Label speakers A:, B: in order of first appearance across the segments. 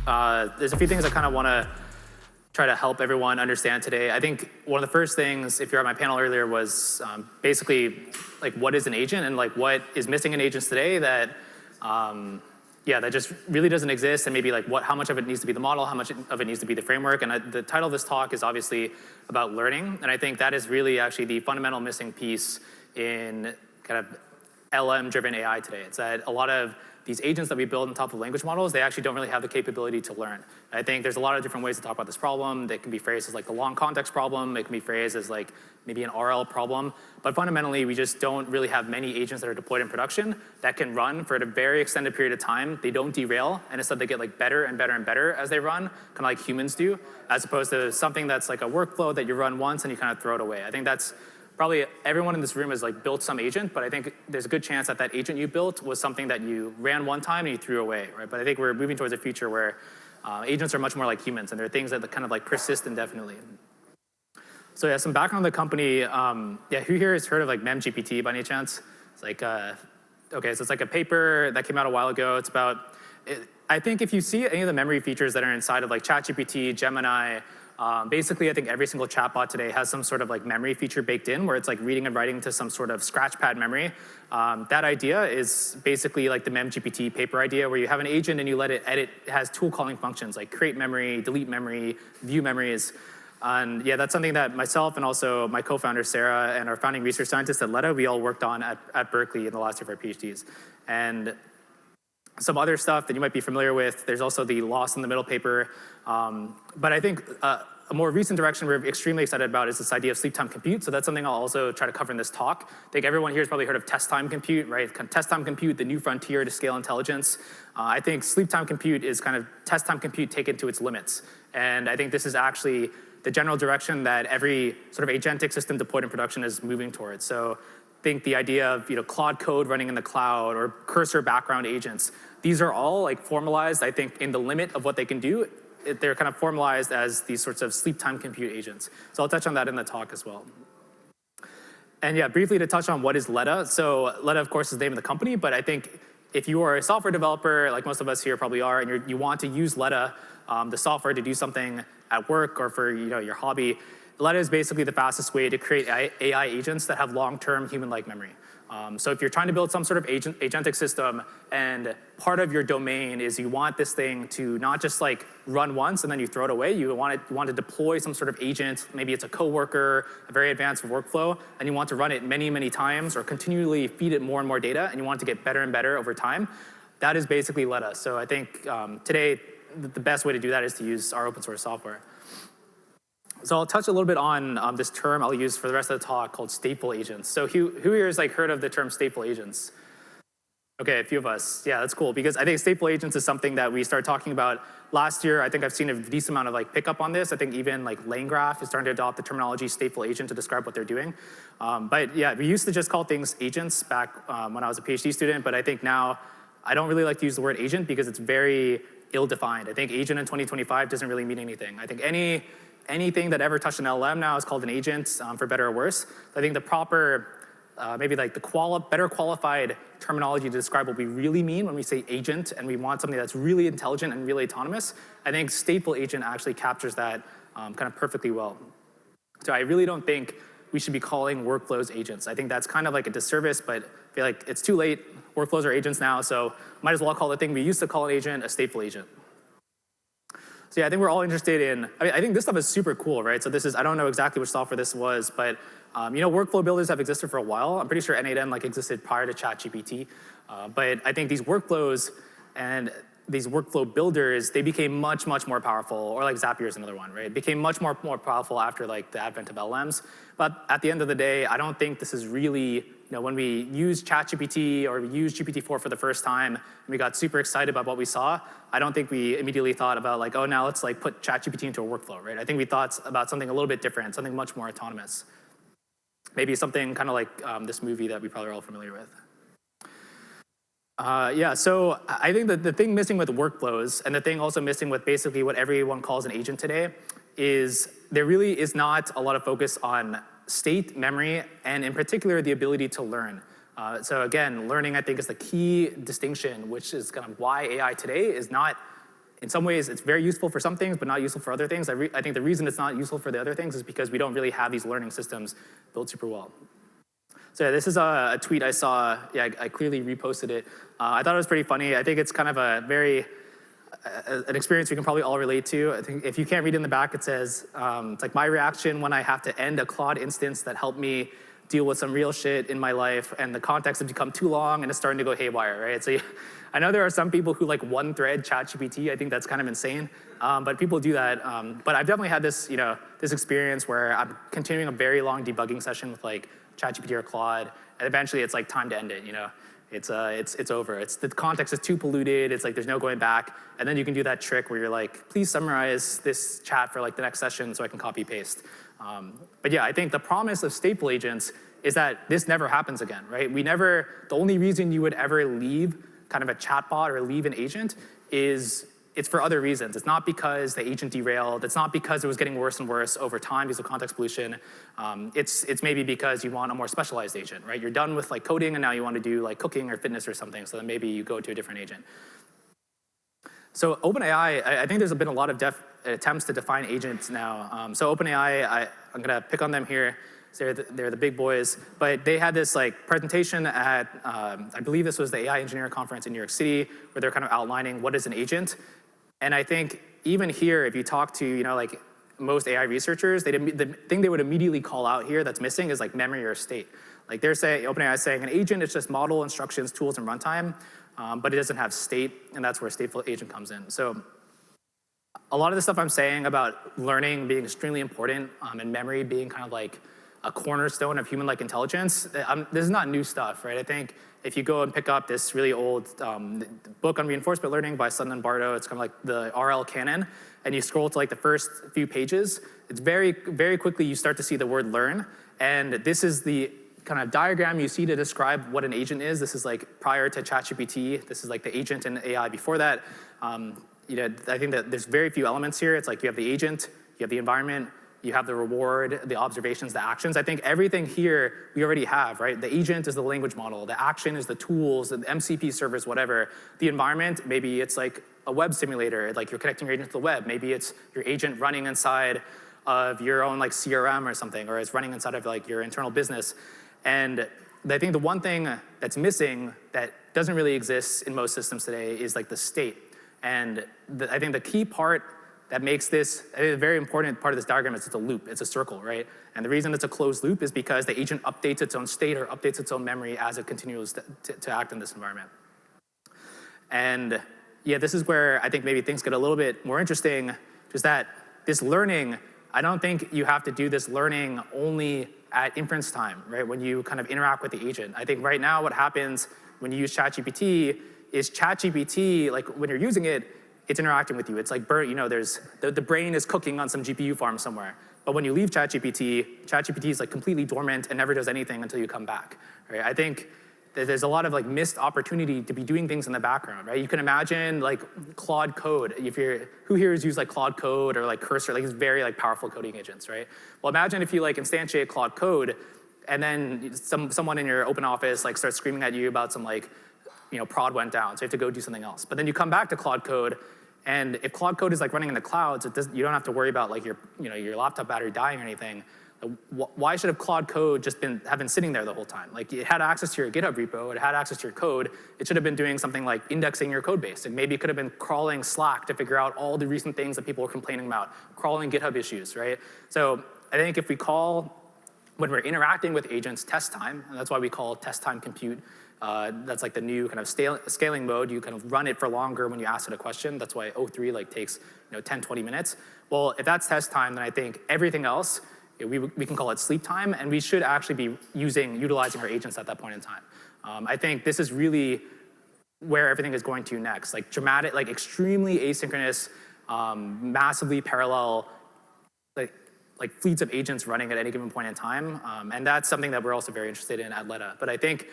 A: There's a few things I kind of want to try to help everyone understand today. I think one of the first things, if you're at my panel earlier, was basically like what is an agent and like what is missing in agents today that that just really doesn't exist, and maybe like how much of it needs to be the model, how much of it needs to be the framework. And the title of this talk is obviously about learning, and I think that is really actually the fundamental missing piece in kind of LM-driven AI today. It's that a lot of these agents that we build on top of language models, they actually don't really have the capability to learn. And I think there's a lot of different ways to talk about this problem. They can be phrased as like the long context problem. It can be phrased as like maybe an RL problem. But fundamentally, we just don't really have many agents that are deployed in production that can run for a very extended period of time. They don't derail, and instead they get like better and better and better as they run, kind of like humans do, as opposed to something that's like a workflow that you run once and you kind of throw it away. I think that's probably everyone in this room has like built some agent, but I think there's a good chance that that agent you built was something that you ran one time and you threw away, right? But I think we're moving towards a future where agents are much more like humans, and there are things that kind of like persist indefinitely. So yeah, some background on the company. Who here has heard of like MemGPT by any chance? It's like, okay, so it's like a paper that came out a while ago. It's about, I think if you see any of the memory features that are inside of like ChatGPT, Gemini, basically, I think every single chatbot today has some sort of like memory feature baked in where it's like reading and writing to some sort of scratchpad memory. That idea is basically like the MemGPT paper idea where you have an agent and you let it edit. It has tool calling functions like create memory, delete memory, view memories. And yeah, that's something that myself and also my co-founder Sarah and our founding research scientist at Leta, we all worked on at Berkeley in the last year of our PhDs. And some other stuff that you might be familiar with, there's also the loss in the middle paper. But I think a more recent direction we're extremely excited about is this idea of sleep time compute. So that's something I'll also try to cover in this talk. I think everyone here has probably heard of test time compute, right? Kind of test time compute, the new frontier to scale intelligence. I think sleep time compute is kind of test time compute taken to its limits. And I think this is actually the general direction that every sort of agentic system deployed in production is moving towards. So think the idea of Claude code running in the cloud or cursor background agents. These are all like formalized, I think, in the limit of what they can do. They're kind of formalized as these sorts of sleep time compute agents. So I'll touch on that in the talk as well. And yeah, briefly to touch on what is Leta. So Leta, of course, is the name of the company, but I think if you are a software developer, like most of us here probably are, and you want to use Leta, the software, to do something at work or for your hobby, Leta is basically the fastest way to create AI agents that have long-term human-like memory. So if you're trying to build some sort of agentic system and part of your domain is you want this thing to not just like run once and then you throw it away, you want to deploy some sort of agent, maybe it's a coworker, a very advanced workflow, and you want to run it many, many times or continually feed it more and more data, and you want it to get better and better over time, that is basically Leta. So I think today the best way to do that is to use our open source software. So I'll touch a little bit on this term I'll use for the rest of the talk called stateful agents. So who here has like heard of the term stateful agents? Okay, a few of us. Yeah, that's cool, because I think stateful agents is something that we started talking about last year. I think I've seen a decent amount of like pickup on this. I think even like LangGraph is starting to adopt the terminology stateful agent to describe what they're doing. But yeah, we used to just call things agents back when I was a PhD student, but I think now I don't really like to use the word agent because it's very ill-defined. I think agent in 2025 doesn't really mean anything. I think anything that ever touched an LLM now is called an agent, for better or worse. I think the proper, maybe like the better qualified terminology to describe what we really mean when we say agent and we want something that's really intelligent and really autonomous, I think stateful agent actually captures that kind of perfectly well. So I really don't think we should be calling workflows agents. I think that's kind of like a disservice, but I feel like it's too late. Workflows are agents now, so might as well call the thing we used to call an agent a stateful agent. So yeah, I think we're all interested in, I think this stuff is super cool, right? So this is, I don't know exactly which software this was, but workflow builders have existed for a while. I'm pretty sure N8N like existed prior to ChatGPT. But I think these workflows and these workflow builders, they became much, much more powerful, or like Zapier is another one, right? It became much more powerful after like the advent of LLMs. But at the end of the day, I don't think this is really, when we use ChatGPT or we use GPT-4 for the first time, and we got super excited about what we saw, I don't think we immediately thought about like, oh, now let's like put ChatGPT into a workflow, right? I think we thought about something a little bit different, something much more autonomous. Maybe something kind of like this movie that we probably are all familiar with. Yeah, so I think that the thing missing with workflows and the thing also missing with basically what everyone calls an agent today is there really is not a lot of focus on state, memory, and in particular, the ability to learn. So again, learning I think is the key distinction, which is kind of why AI today is not in some ways, it's very useful for some things, but not useful for other things. I think the reason it's not useful for the other things is because we don't really have these learning systems built super well. So yeah, this is a tweet I saw. Yeah, I clearly reposted it. I thought it was pretty funny. I think it's kind of an experience we can probably all relate to. I think if you can't read in the back, it says, it's like my reaction when I have to end a Claude instance that helped me deal with some real shit in my life, and the context has become too long and it's starting to go haywire, right? So I know there are some people who like one thread ChatGPT. I think that's kind of insane, but people do that. But I've definitely had this, this experience where I'm continuing a very long debugging session with like ChatGPT or Claude, and eventually it's like time to end it. It's over. The context is too polluted. It's like there's no going back, and then you can do that trick where you're like, please summarize this chat for like the next session so I can copy paste. But yeah, I think the promise of stateful agents is that this never happens again, right? The only reason you would ever leave kind of a chatbot or leave an agent is it's for other reasons. It's not because the agent derailed. It's not because it was getting worse and worse over time because of context pollution. It's maybe because you want a more specialized agent, right? You're done with like coding and now you want to do like cooking or fitness or something, so then maybe you go to a different agent. So OpenAI, I think there's been a lot of attempts to define agents now. So OpenAI, I'm gonna pick on them here. So they're the big boys, but they had this like presentation at, I believe this was the AI Engineering Conference in New York City, where they're kind of outlining what is an agent. And I think even here, if you talk to like most AI researchers, the thing they would immediately call out here that's missing is like memory or state. Like they're saying, OpenAI is saying an agent is just model, instructions, tools, and runtime, but it doesn't have state, and that's where stateful agent comes in. So a lot of the stuff I'm saying about learning being extremely important and memory being kind of like a cornerstone of human-like intelligence, this is not new stuff, right? I think if you go and pick up this really old book on reinforcement learning by Sutton and Bardo, it's kind of like the RL canon, and you scroll to like the first few pages, it's very, very quickly you start to see the word learn, and this is the kind of diagram you see to describe what an agent is. This is like prior to ChatGPT. This is like the agent and AI before that. I think that there's very few elements here. It's like you have the agent, you have the environment, you have the reward, the observations, the actions. I think everything here we already have, right? The agent is the language model. The action is the tools, the MCP servers, whatever. The environment, maybe it's like a web simulator, like you're connecting your agent to the web. Maybe it's your agent running inside of your own like CRM or something, or it's running inside of like your internal business. And I think the one thing that's missing that doesn't really exist in most systems today is like the state. And I think the key part that makes this, I think a very important part of this diagram is it's a loop, it's a circle, right? And the reason it's a closed loop is because the agent updates its own state or updates its own memory as it continues to act in this environment. And yeah, this is where I think maybe things get a little bit more interesting, is that this learning, I don't think you have to do this learning only at inference time, right? When you kind of interact with the agent. I think right now what happens when you use ChatGPT is ChatGPT, like when you're using it, it's interacting with you. It's like, there's the brain is cooking on some GPU farm somewhere. But when you leave ChatGPT, ChatGPT is like completely dormant and never does anything until you come back, right? I think that there's a lot of like missed opportunity to be doing things in the background, right? You can imagine like Claude Code. Who here has used like Claude Code or like Cursor, like these very like powerful coding agents, right? Well, imagine if you like instantiate Claude Code and then someone in your open office like starts screaming at you about some like, prod went down, so you have to go do something else. But then you come back to Claude Code, and if Claude Code is like running in the clouds, you don't have to worry about like your laptop battery dying or anything. Why should have Claude Code just have been sitting there the whole time? Like it had access to your GitHub repo, it had access to your code. It should have been doing something like indexing your code base, and maybe it could have been crawling Slack to figure out all the recent things that people were complaining about, crawling GitHub issues, right? So I think if we call, when we're interacting with agents, test time, and that's why we call test time compute. That's like the new kind of scaling mode. You kind of run it for longer when you ask it a question. That's why O3 like takes 10, 20 minutes. Well, if that's test time, then I think everything else, we can call it sleep time, and we should actually be utilizing our agents at that point in time. I think this is really where everything is going to next. Like dramatic, like extremely asynchronous, massively parallel, like fleets of agents running at any given point in time. And that's something that we're also very interested in at Leta. But I think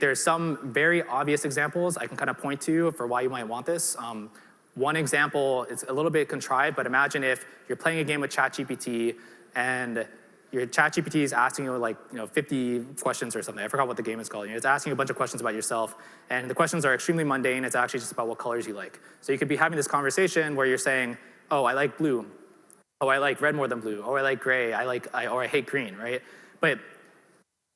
A: there's some very obvious examples I can kind of point to for why you might want this. One example is a little bit contrived, but imagine if you're playing a game with ChatGPT and your ChatGPT is asking you like 50 questions or something. I forgot what the game is called. It's asking you a bunch of questions about yourself, and the questions are extremely mundane. It's actually just about what colors you like. So you could be having this conversation where you're saying, oh, I like blue. Oh, I like red more than blue. Oh, I like gray. Or I hate green, right? But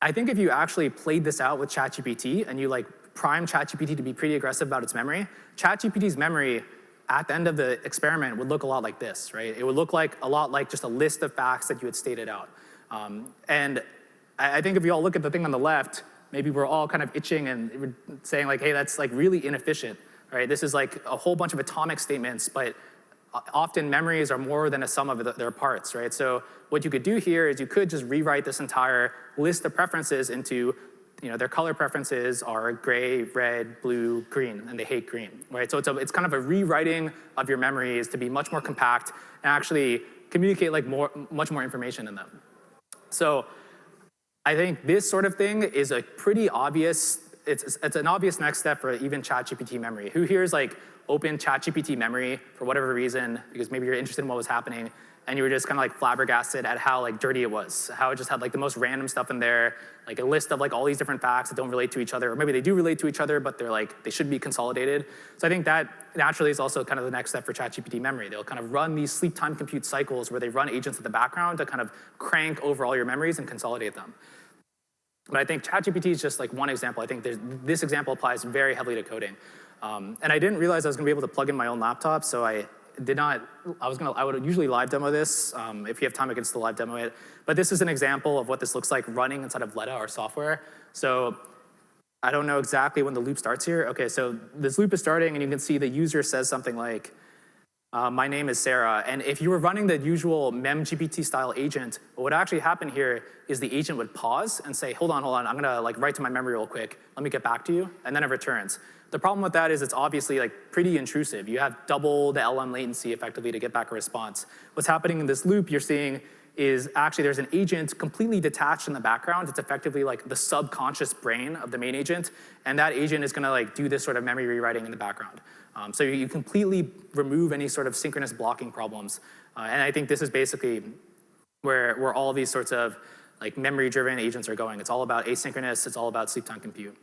A: I think if you actually played this out with ChatGPT and you like prime ChatGPT to be pretty aggressive about its memory, ChatGPT's memory at the end of the experiment would look a lot like this, right? It would look like a lot like just a list of facts that you had stated out. And I think if you all look at the thing on the left, maybe we're all kind of itching and saying like, hey, that's like really inefficient, right? This is like a whole bunch of atomic statements, but often memories are more than a sum of their parts, right? So what you could do here is you could just rewrite this entire list of preferences into, their color preferences are gray, red, blue, green, and they hate green, right? So it's kind of a rewriting of your memories to be much more compact and actually communicate like much more information in them. So I think this sort of thing is a pretty obvious, it's an obvious next step for even ChatGPT memory. Who here is like open ChatGPT memory for whatever reason, because maybe you're interested in what was happening, and you were just kind of like flabbergasted at how like dirty it was, how it just had like the most random stuff in there, like a list of like all these different facts that don't relate to each other, or maybe they do relate to each other, but they should be consolidated. So I think that naturally is also kind of the next step for ChatGPT memory. They'll kind of run these sleep time compute cycles where they run agents in the background to kind of crank over all your memories and consolidate them. But I think ChatGPT is just like one example. I think this example applies very heavily to coding. And I didn't realize I was gonna be able to plug in my own laptop, so I would usually live demo this. If you have time, I can still live demo it. But this is an example of what this looks like running inside of Leta, our software. So I don't know exactly when the loop starts here. Okay, so this loop is starting, and you can see the user says something like, my name is Sarah. And if you were running the usual memGPT style agent, what would actually happen here is the agent would pause and say, hold on, I'm gonna like write to my memory real quick. Let me get back to you, and then it returns. The problem with that is it's obviously like pretty intrusive. You have double the LM latency effectively to get back a response. What's happening in this loop you're seeing is actually there's an agent completely detached in the background. It's effectively like the subconscious brain of the main agent, and that agent is gonna like do this sort of memory rewriting in the background. So you completely remove any sort of synchronous blocking problems. And I think this is basically where all these sorts of like memory-driven agents are going. It's all about asynchronous, it's all about sleep time compute.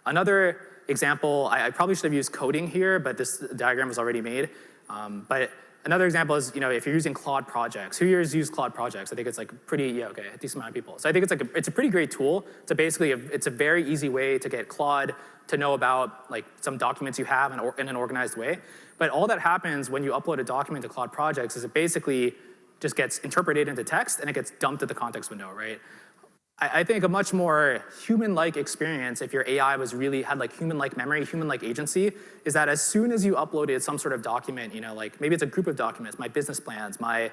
A: Another example, I probably should have used coding here, but this diagram was already made. But another example is, if you're using Claude projects. Who here has used Claude projects? I think it's like a decent amount of people. So I think it's a pretty great tool. It's a very easy way to get Claude to know about like some documents you have in an organized way. But all that happens when you upload a document to Claude projects is it basically just gets interpreted into text and it gets dumped to the context window, right? I think a much more human-like experience, if your AI had like human-like memory, human-like agency, is that as soon as you uploaded some sort of document, like maybe it's a group of documents, my business plans, my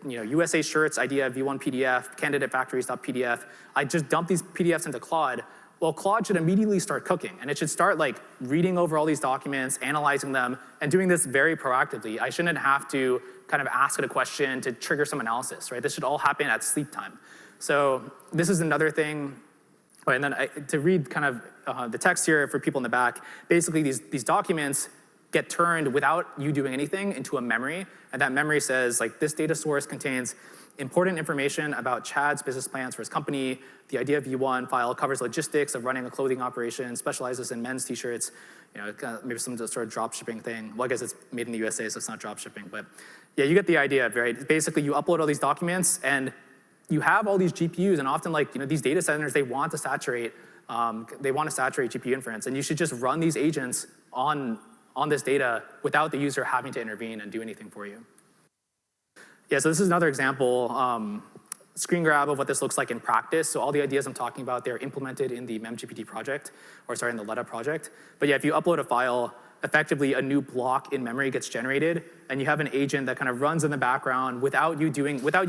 A: USA shirts idea V1 PDF, candidate factories.pdf, I just dump these PDFs into Claude. Well, Claude should immediately start cooking, and it should start like reading over all these documents, analyzing them, and doing this very proactively. I shouldn't have to kind of ask it a question to trigger some analysis, right? This should all happen at sleep time. So this is another thing. And then to read kind of the text here for people in the back, basically these documents get turned without you doing anything into a memory, and that memory says like this data source contains important information about Chad's business plans for his company. The idea of V1 file covers logistics of running a clothing operation, specializes in men's t-shirts, maybe some sort of drop shipping thing. Well, I guess it's made in the USA, so it's not drop shipping, but yeah, you get the idea, right? Basically, you upload all these documents, and you have all these GPUs, and often these data centers, they want to saturate GPU inference, and you should just run these agents on this data without the user having to intervene and do anything for you. Yeah, so this is another example, screen grab of what this looks like in practice. So all the ideas I'm talking about, they're implemented in the memGPT project, in the Leta project. But yeah, if you upload a file, effectively a new block in memory gets generated, and you have an agent that kind of runs in the background without you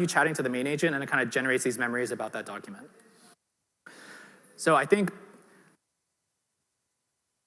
A: chatting to the main agent, and it kind of generates these memories about that document. So I think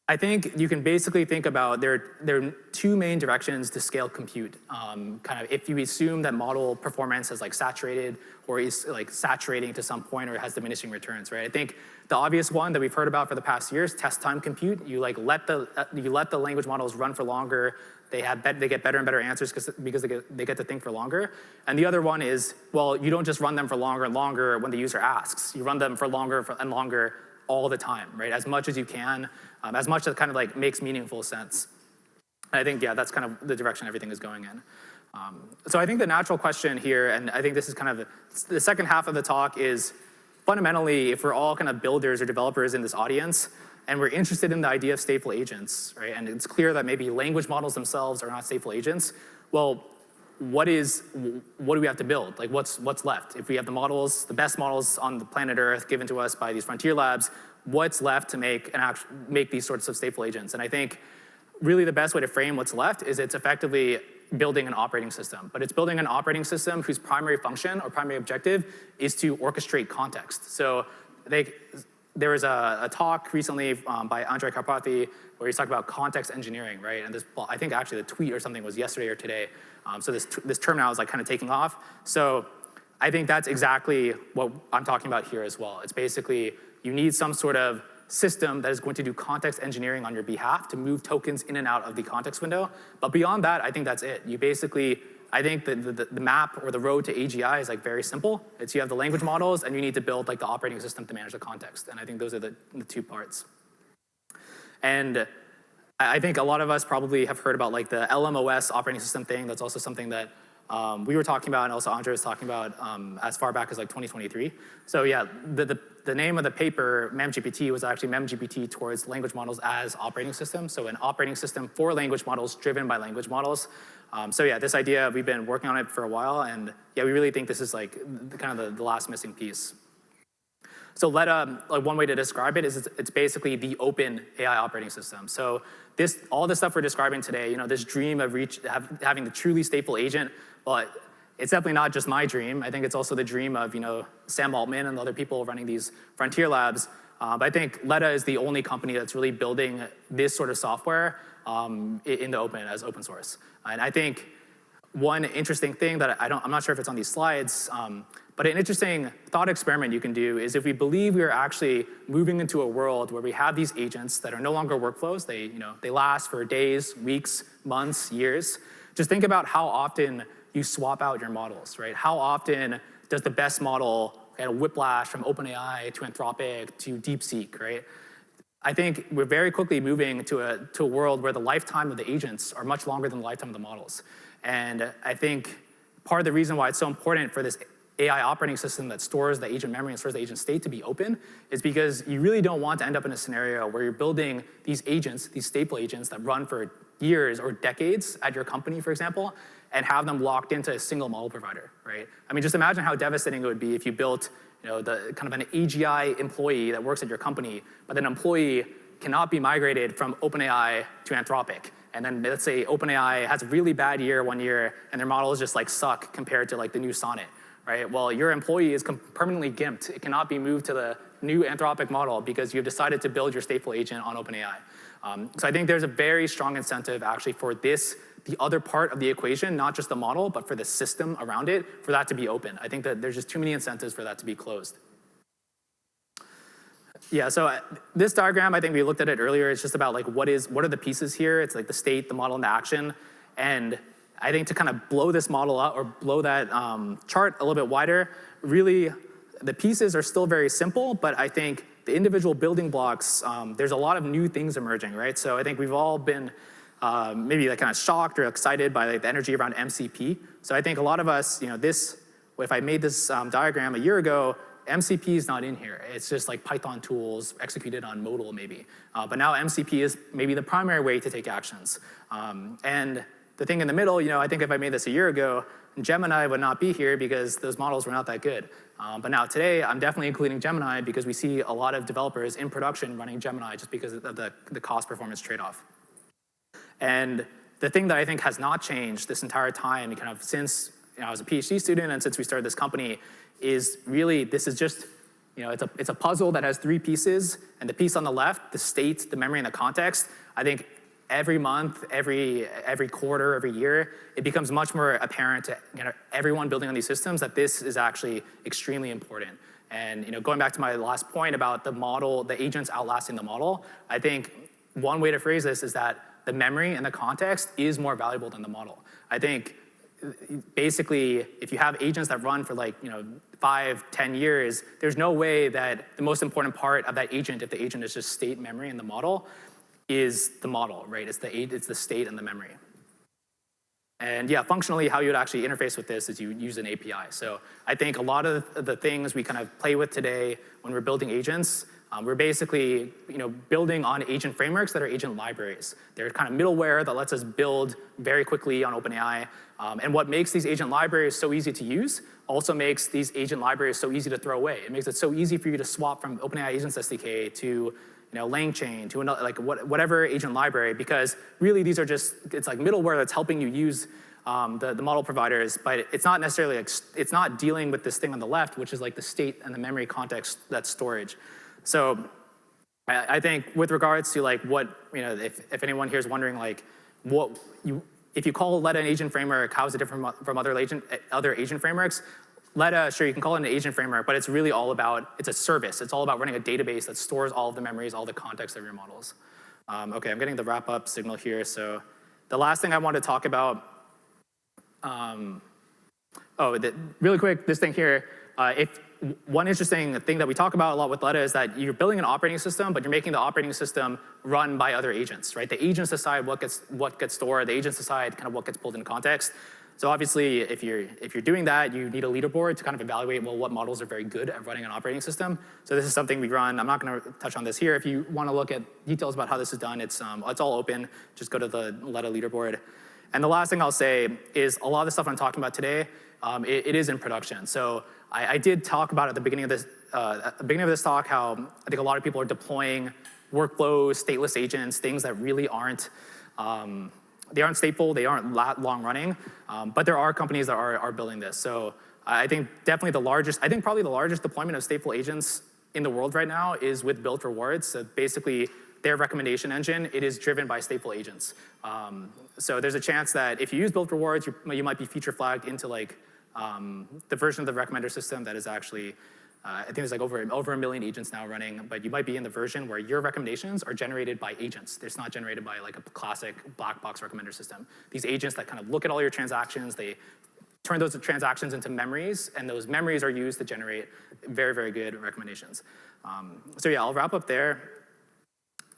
A: I think you can basically think about there are two main directions to scale compute. Kind of if you assume that model performance is like saturated or is like saturating to some point or has diminishing returns, right? I think the obvious one that we've heard about for the past years, test time compute. You like let the language models run for longer. They get better and better answers because they get to think for longer. And the other one is, well, you don't just run them for longer and longer when the user asks. You run them for longer and longer all the time, right? As much as you can, as much as kind of like makes meaningful sense. And I think, yeah, that's kind of the direction everything is going in. So I think the natural question here, and I think this is kind of the second half of the talk, is fundamentally, if we're all kind of builders or developers in this audience, and we're interested in the idea of stateful agents, right? And it's clear that maybe language models themselves are not stateful agents. Well, what do we have to build? Like what's left? If we have the models, the best models on the planet Earth given to us by these frontier labs, what's left to make these sorts of stateful agents? And I think really the best way to frame what's left is it's effectively building an operating system. But it's building an operating system whose primary function or primary objective is to orchestrate context. So there was a talk recently by Andrej Karpathy where he's talking about context engineering, right? And I think actually the tweet or something was yesterday or today. So this term now is like kind of taking off. So I think that's exactly what I'm talking about here as well. It's basically you need some sort of system that is going to do context engineering on your behalf to move tokens in and out of the context window. But beyond that, I think that's it. You basically, I think the map or the road to AGI is like very simple. It's you have the language models and you need to build like the operating system to manage the context. And I think those are the two parts. And I think a lot of us probably have heard about like the LMOS operating system thing. That's also something that we were talking about and also Andrej was talking about as far back as like 2023. So yeah, the name of the paper, MEMGPT, was actually MEMGPT towards language models as operating systems. So an operating system for language models driven by language models. So yeah, this idea, we've been working on it for a while, and yeah, we really think this is like kind of the last missing piece. So Leta, like one way to describe it is it's basically the open AI operating system. So all the stuff we're describing today, this dream of having the truly stateful agent, well, it's definitely not just my dream. I think it's also the dream of Sam Altman and other people running these frontier labs. But I think Leta is the only company that's really building this sort of software in the open as open source. And I think one interesting thing that I'm not sure if it's on these slides, but an interesting thought experiment you can do is if we believe we are actually moving into a world where we have these agents that are no longer workflows, they last for days, weeks, months, years. Just think about how often you swap out your models, right? How often does the best model kind of whiplash from OpenAI to Anthropic to DeepSeek, right? I think we're very quickly moving to a world where the lifetime of the agents are much longer than the lifetime of the models. And I think part of the reason why it's so important for this AI operating system that stores the agent memory and stores the agent state to be open is because you really don't want to end up in a scenario where you're building these agents, these stateful agents that run for years or decades at your company, for example, and have them locked into a single model provider, right? I mean, just imagine how devastating it would be if you built the kind of an AGI employee that works at your company, but that employee cannot be migrated from OpenAI to Anthropic. And then let's say OpenAI has a really bad year one year and their models just like suck compared to like the new Sonnet, right? Well, your employee is permanently gimped. It cannot be moved to the new Anthropic model because you've decided to build your stateful agent on OpenAI. So I think there's a very strong incentive actually for the other part of the equation, not just the model, but for the system around it, for that to be open. I think that there's just too many incentives for that to be closed. Yeah, so this diagram, I think we looked at it earlier. It's just about like what are the pieces here? It's like the state, the model, and the action. And I think to kind of blow this model out or blow that chart a little bit wider, really the pieces are still very simple, but I think the individual building blocks, there's a lot of new things emerging, right? So I think we've all been maybe like kind of shocked or excited by like the energy around MCP. So I think a lot of us, if I made this diagram a year ago, MCP is not in here. It's just like Python tools executed on modal maybe. But now MCP is maybe the primary way to take actions. And the thing in the middle, I think if I made this a year ago, Gemini would not be here because those models were not that good. But now today, I'm definitely including Gemini because we see a lot of developers in production running Gemini just because of the cost performance trade-off. And the thing that I think has not changed this entire time, kind of since I was a PhD student and since we started this company, is really this is just it's a puzzle that has 3 pieces, and the piece on the left, the state, the memory, and the context, I think every month, every quarter, every year, it becomes much more apparent to everyone building on these systems that this is actually extremely important. And going back to my last point about the model, the agents outlasting the model, I think one way to phrase this is that the memory and the context is more valuable than the model. I think basically, if you have agents that run for 5, 10 years, there's no way that the most important part of that agent, if the agent is just state, memory, and the model, is the model, right? It's the state and the memory. And yeah, functionally, how you would actually interface with this is you use an API. So I think a lot of the things we kind of play with today when we're building agents, we're basically building on agent frameworks that are agent libraries. They're kind of middleware that lets us build very quickly on OpenAI. And what makes these agent libraries so easy to use also makes these agent libraries so easy to throw away. It makes it so easy for you to swap from OpenAI Agents SDK to LangChain, to another, whatever agent library, because really these are just, it's like middleware that's helping you use the model providers, but it's not necessarily, it's not dealing with this thing on the left, which is like the state and the memory context, that's storage. So I think with regards to what, if anyone here is wondering if you call Leta an agent framework, how is it different from other agent frameworks? Leta, sure, you can call it an agent framework, but it's really all about, it's a service. It's all about running a database that stores all of the memories, all the context of your models. Okay, I'm getting the wrap up signal here. So the last thing I want to talk about, really quick, this thing here, one interesting thing that we talk about a lot with Leta is that you're building an operating system, but you're making the operating system run by other agents, right? The agents decide what gets stored. The agents decide kind of what gets pulled into context. So obviously, if you're doing that, you need a leaderboard to kind of evaluate, well, what models are very good at running an operating system. So this is something we run. I'm not going to touch on this here. If you want to look at details about how this is done, it's all open. Just go to the Leta leaderboard. And the last thing I'll say is a lot of the stuff I'm talking about today, it is in production. So I did talk about at the beginning of this talk how I think a lot of people are deploying workflows, stateless agents, things that really aren't they aren't stateful, they aren't long running, but there are companies that are building this. So I think definitely probably the largest deployment of stateful agents in the world right now is with Build Rewards. So basically, their recommendation engine, it is driven by stateful agents. So there's a chance that if you use Build Rewards, you might be feature flagged into the version of the recommender system that is actually, I think there's over 1 million agents now running, but you might be in the version where your recommendations are generated by agents. It's not generated by a classic black box recommender system. These agents that kind of look at all your transactions, they turn those transactions into memories, and those memories are used to generate very, very good recommendations. So yeah, I'll wrap up there.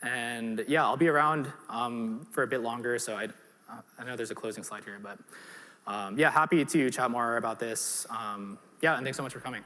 A: And yeah, I'll be around for a bit longer, so I know there's a closing slide here, but yeah, happy to chat more about this. Yeah, and thanks so much for coming.